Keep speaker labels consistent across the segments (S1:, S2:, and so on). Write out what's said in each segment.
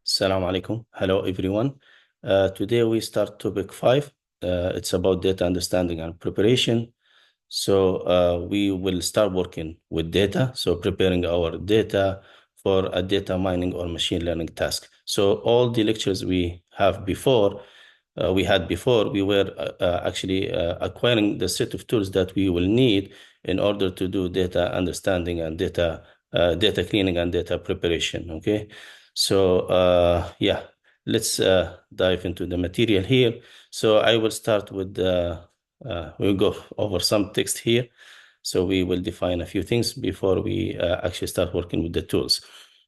S1: Assalamu alaikum. Hello, everyone. Today we start topic 5. It's about data understanding and preparation. So we will start working with data. So preparing our data for a data mining or machine learning task. So all the lectures we had before, we were actually acquiring the set of tools that we will need in order to do data understanding and data cleaning and data preparation. Okay. So yeah, let's dive into the material here. So I will start with we'll go over some text here. So we will define a few things before we actually start working with the tools.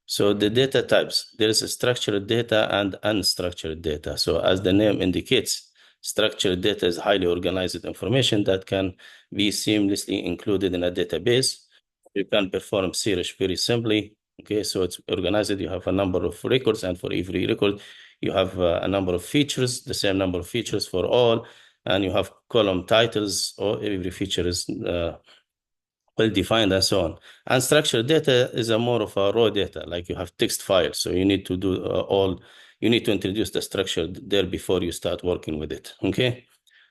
S1: So the data types, there is a structured data and unstructured data. So as the name indicates, structured data is highly organized information that can be seamlessly included in a database. You can perform search very simply. Okay, so it's organized. You have a number of records, and for every record, you have a number of features, the same number of features for all, and you have column titles, or every feature is well-defined and so on. Unstructured data is a more of a raw data, like you have text files. So you need to do you need to introduce the structure there before you start working with it, okay?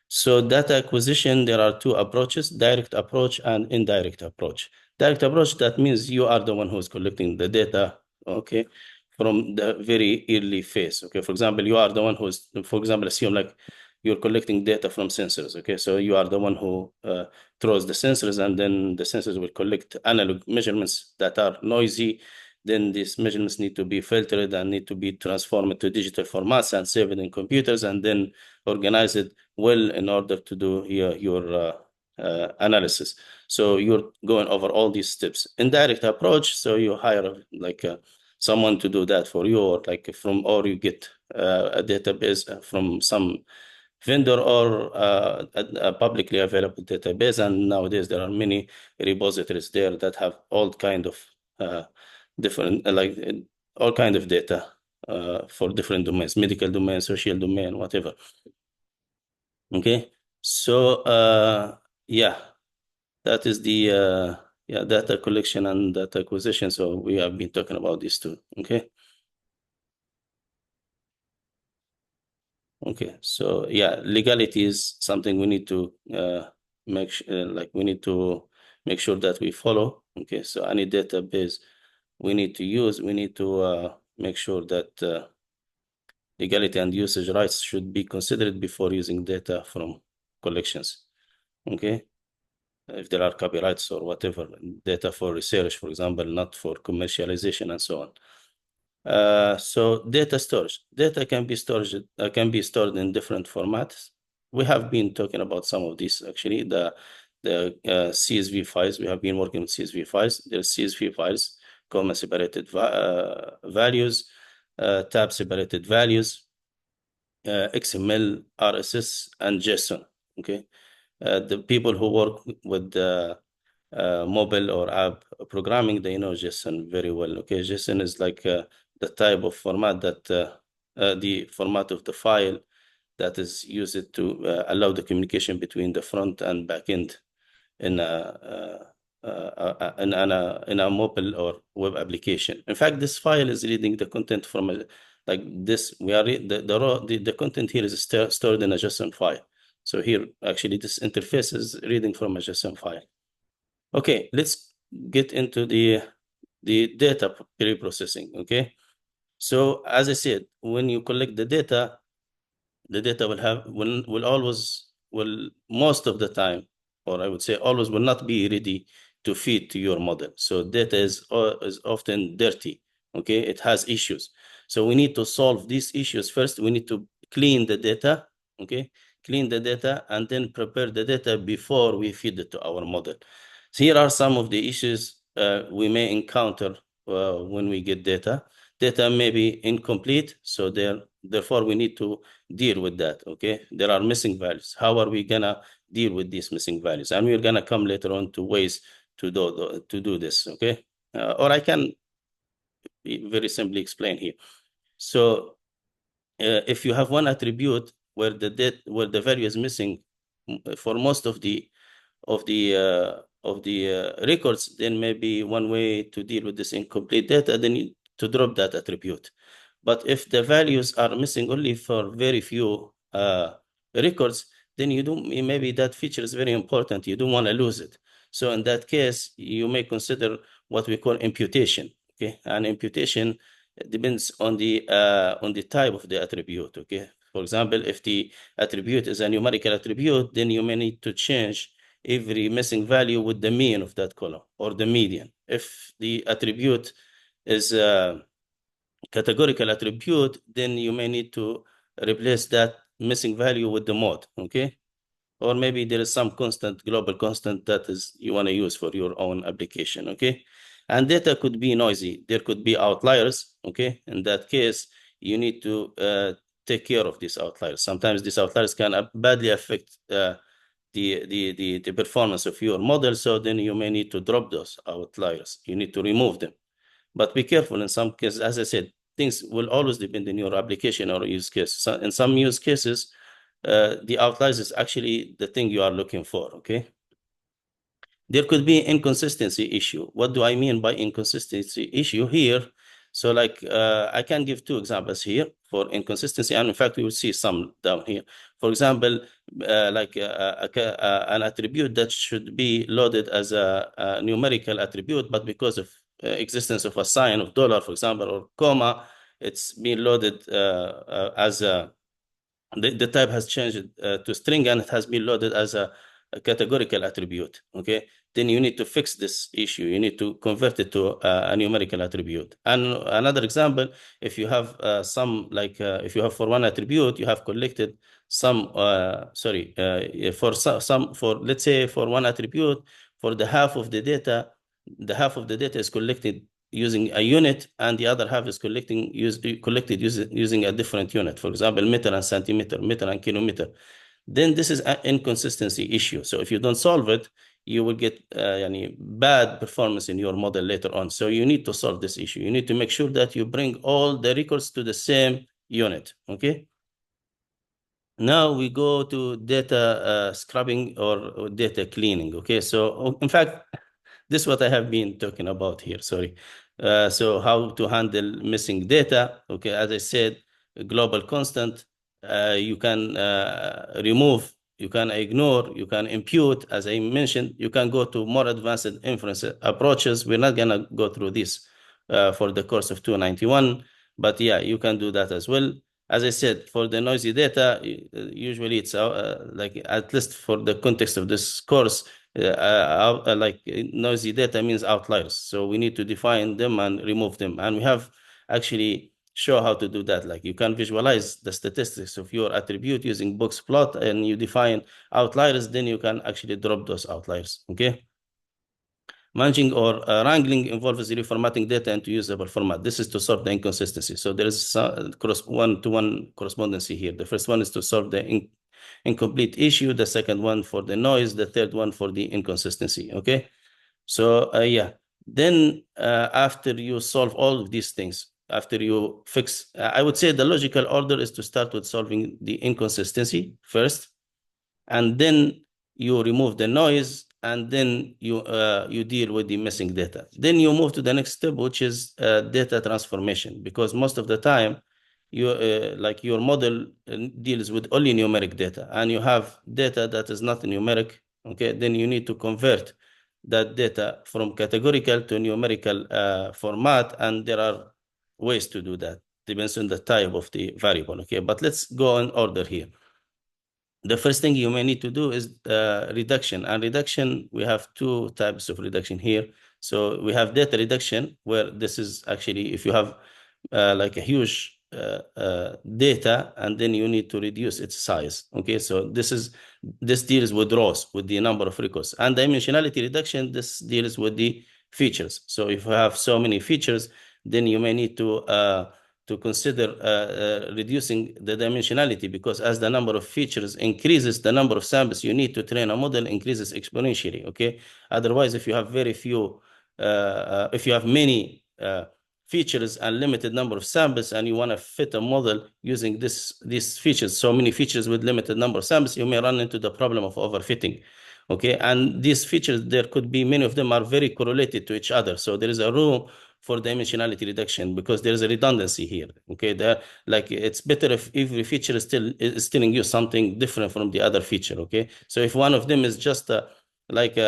S1: So data acquisition, there are two approaches, direct approach and indirect approach. Direct approach, that means you are the one who's collecting the data, okay, from the very early phase, okay? For example, you are the one who's, for example, assume like you're collecting data from sensors, okay? So you are the one who throws the sensors, and then the sensors will collect analog measurements that are noisy. Then these measurements need to be filtered and need to be transformed to digital formats and saved in computers, and then organized well in order to do your analysis. So you're going over all these steps. Indirect approach, so you hire like someone to do that for you, or like or you get a database from some vendor, or a publicly available database. And nowadays there are many repositories there that have all kind of different all kind of data for different domains, medical domain, social domain, whatever. Okay, so yeah, that is the data collection and data acquisition. So we have been talking about these two. Okay. Okay, so yeah, legality is something we need to we need to make sure that we follow. Okay, so any database we need to use, we need to make sure that legality and usage rights should be considered before using data from collections. Okay, if there are copyrights or whatever, data for research, for example, not for commercialization and so on. So data storage. Data can be stored in different formats. We have been talking about some of these actually. The CSV files. We have been working with CSV files. There's CSV files, comma separated values, tab separated values, XML, RSS, and JSON. Okay, the people who work with mobile or app programming, they know JSON very well. Okay, JSON is like the type of format that the format of the file that is used to allow the communication between the front and back end in a mobile or web application. In fact, this file is reading the content from like this. We are the content here is stored in a JSON file. So here, actually, this interface is reading from a JSON file. Okay, let's get into the data pre-processing. Okay, so as I said, when you collect the data will most of the time, or I would say always, will not be ready to feed to your model. So data is often dirty. Okay, it has issues. So we need to solve these issues first. We need to clean the data. Okay, clean the data and then prepare the data before we feed it to our model. So here are some of the issues we may encounter when we get data. Data may be incomplete, so therefore we need to deal with that. Okay, there are missing values. How are we gonna deal with these missing values? And we're gonna come later on to ways to do this. Okay, or I can very simply explain here. So if you have one attribute where the value is missing for most of the records, then maybe one way to deal with this incomplete data, then to drop that attribute. But if the values are missing only for very few records, then maybe that feature is very important. You don't want to lose it. So in that case, you may consider what we call imputation. Okay, and imputation depends on the type of the attribute. Okay, for example, if the attribute is a numerical attribute, then you may need to change every missing value with the mean of that column or the median. If the attribute is a categorical attribute, then you may need to replace that missing value with the mode. Okay, or maybe there is some constant, global constant that is you want to use for your own application. Okay, and data could be noisy. There could be outliers. Okay, in that case, you need to take care of these outliers. Sometimes these outliers can badly affect the performance of your model. So then you may need to drop those outliers. You need to remove them. But be careful in some cases. As I said, things will always depend on your application or use case. So in some use cases, the outliers is actually the thing you are looking for. Okay. There could be inconsistency issue. What do I mean by inconsistency issue here? So like I can give two examples here for inconsistency, and in fact we will see some down here. For example, an attribute that should be loaded as a numerical attribute, but because of existence of a sign of dollar, for example, or comma, it's being loaded as a the type has changed to string, and it has been loaded as a categorical attribute. Okay, then you need to fix this issue. You need to convert it to a numerical attribute. And another example, if you have if you have for one attribute, you have collected some for let's say for one attribute, for the half of the data is collected using a unit, and the other half is collected using a different unit. For example, meter and centimeter, meter and kilometer. Then this is an inconsistency issue. So if you don't solve it, you will get bad performance in your model later on. So you need to solve this issue. You need to make sure that you bring all the records to the same unit. Okay. Now we go to data scrubbing or data cleaning. Okay. So in fact, this is what I have been talking about here. Sorry. So how to handle missing data. Okay. As I said, a global constant, you can remove, you can ignore, you can impute. As I mentioned, you can go to more advanced inference approaches. We're not going to go through this for the course of 291, but yeah, you can do that as well. As I said, for the noisy data, usually it's like, at least for the context of this course, like noisy data means outliers. So we need to define them and remove them. And we have actually show how to do that. Like you can visualize the statistics of your attribute using box plot, and you define outliers, then you can actually drop those outliers. Okay. Managing or wrangling involves reformatting data into usable format. This is to solve the inconsistency. So there is one-to-one correspondency here. The first one is to solve the incomplete issue. The second one for the noise. The third one for the inconsistency. Okay. So yeah. Then after you solve all of these things, after you fix, I would say the logical order is to start with solving the inconsistency first, and then you remove the noise, and then you deal with the missing data. Then you move to the next step, which is data transformation, because most of the time you like your model deals with only numeric data, and you have data that is not numeric. Okay, then you need to convert that data from categorical to numerical format, and there are ways to do that. Depends on the type of the variable. Okay, but let's go in order here. The first thing you may need to do is reduction. And reduction, we have two types of reduction here. So we have data reduction, where this is actually if you have like a huge data, and then you need to reduce its size. Okay, so this deals with rows, with the number of records. And dimensionality reduction, this deals with the features. So if you have so many features, then you may need to consider reducing the dimensionality, because as the number of features increases, the number of samples you need to train a model increases exponentially. Okay. Otherwise, if you have very few, if you have many features and limited number of samples, and you want to fit a model using these features, so many features with limited number of samples, you may run into the problem of overfitting. Okay. And these features, there could be many of them are very correlated to each other. So there is a room for dimensionality reduction because there's a redundancy here. Okay, like it's better if every feature is telling you something different from the other feature. Okay, so if one of them is just like a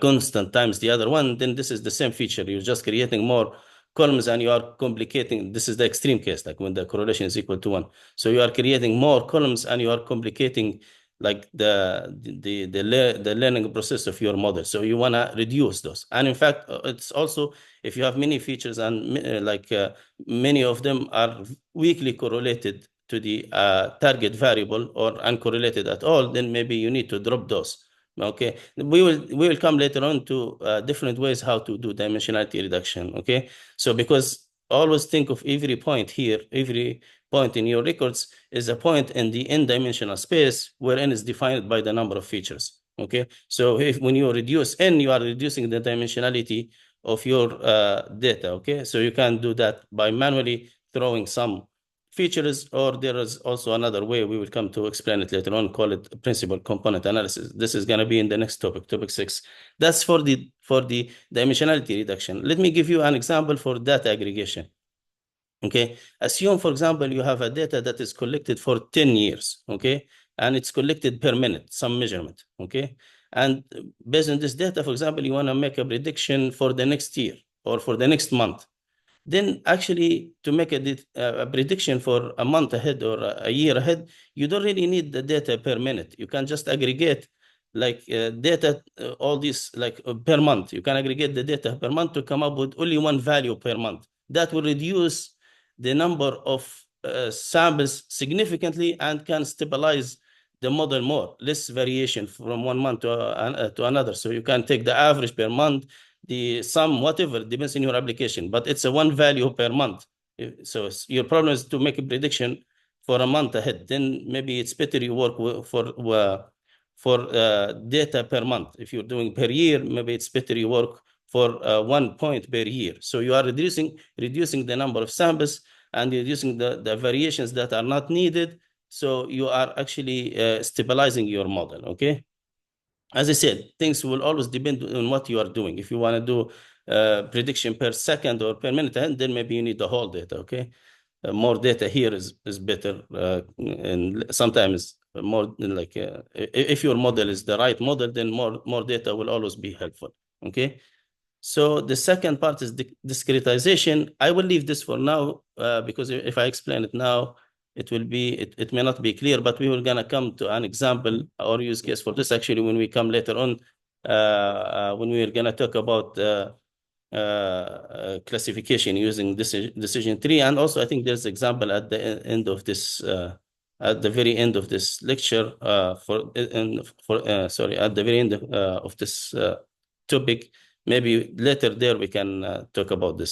S1: constant times the other one, then this is the same feature. You're just creating more columns and you are complicating. This is the extreme case, like when the correlation is equal to 1. So you are creating more columns and you are complicating like the learning process of your model. So you want to reduce those. And in fact, it's also, if you have many features and many of them are weakly correlated to the target variable or uncorrelated at all, then maybe you need to drop those. Okay, we will come later on to different ways how to do dimensionality reduction. Okay, so because always think of every point here, every point in your records is a point in the n-dimensional space where n is defined by the number of features. Okay, so if when you reduce n, you are reducing the dimensionality of your data. Okay, so you can do that by manually throwing some features, or there is also another way. We will come to explain it later on, call it principal component analysis. This is going to be in the next topic, topic 6. That's for the dimensionality reduction. Let me give you an example for data aggregation. Okay, assume, for example, you have a data that is collected for 10 years, okay, and it's collected per minute, some measurement, okay, and based on this data, for example, you want to make a prediction for the next year or for the next month. Then actually to make a prediction for a month ahead or a year ahead, you don't really need the data per minute. You can just aggregate like data, all these like per month. You can aggregate the data per month to come up with only one value per month. That will reduce the number of samples significantly and can stabilize the model more, less variation from one month to another. So you can take the average per month, the sum, whatever, depends on your application, but it's a one value per month. So your problem is to make a prediction for a month ahead. Then maybe it's better you work for data per month. If you're doing per year, maybe it's better you work for 1 point per year. So you are reducing the number of samples and reducing the variations that are not needed. So you are actually stabilizing your model, okay? As I said, things will always depend on what you are doing. If you want to do prediction per second or per minute, then maybe you need the whole data, okay? More data here is better. And sometimes more like, if your model is the right model, then more data will always be helpful, okay? So the second part is the discretization. I will leave this for now because if I explain it now, it may not be clear, but we will gonna come to an example or use case for this actually when we come later on, when we are gonna talk about classification using decision tree. And also I think there's example at the end of this, at the very end of this lecture, sorry, at the very end of this topic. Maybe later there we can talk about this.